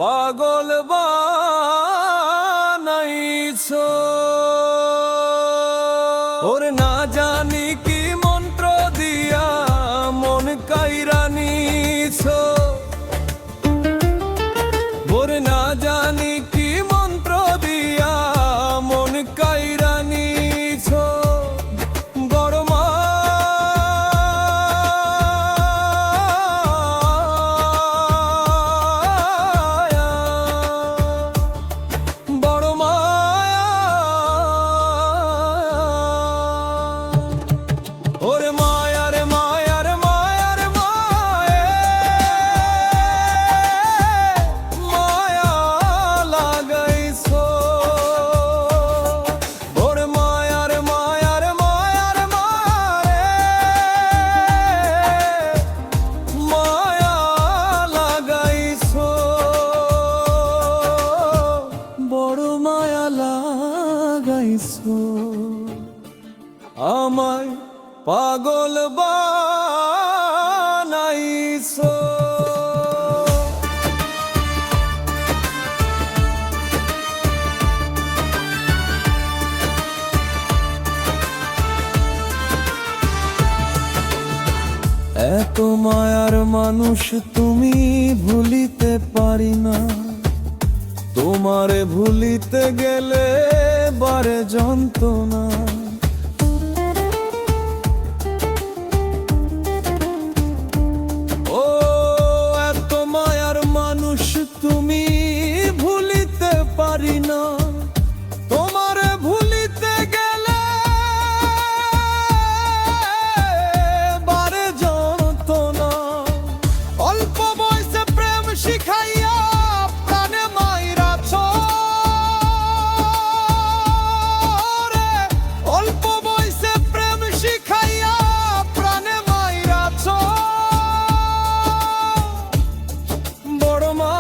পাগল বানাইছো। ওরে না জানি কি মন্ত্র দিয়া মন কাইরা নিছো। ওরে না জানি কি মন্ত্র দিয়া মন কাইরা নিছো। বড় মায়া, বড় মায়া। ওরে মায়া রে মায়া রে মায়া রে মায়া, মায়া লাগাইছো। ওরে মায়া রে মায়া রে মায়া রে মায়া, মায়া লাগাইছো। বড় মায়া লাগাইছো, আমায় পাগল বানাইছো। এত মায়ার মানুষ তুমি, ভুলিতে পারি না। তোমারে ভুলিতে গেলে বারে যন্ত্রণা। ও এত মায়ার মানুষ তুমি, ভুলিতে পারি না। তোমারে ভুলিতে গেলে বারে যন্ত্রণা। অল্প বয়সে প্রেম শিখাইয়া প্রাণে মাইরাছো রে। অল্প বয়সে প্রেম শিখাইয়া প্রাণে মাইরাছো। বড় মায়া,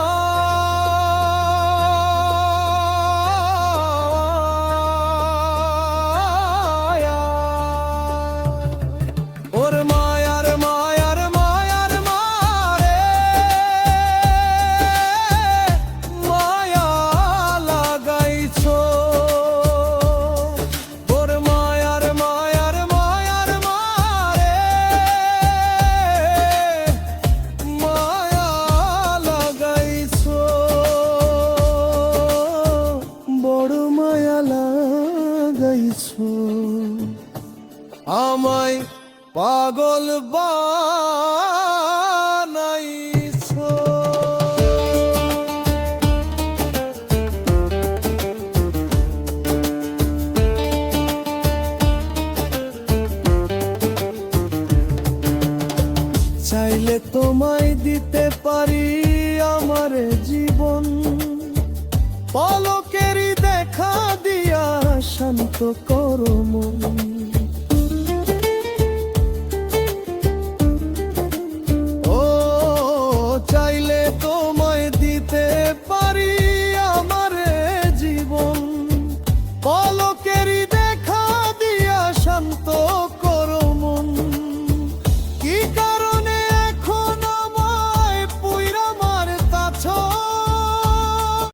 ওরে মায়া রে মায়া রে মায়া রে মারে, মায়া লাগাইছো। ওরে মায়া রে মায়া রে মায়া রে মারে, মায়া লাগাইছো। বড় মায়া লাগাইছো, আমায় পাগল বানাইছো। চাইলে তোমায় দিতে পারি আমার জীবন, পলকেরই দেখা দিয়া শান্ত করো মন।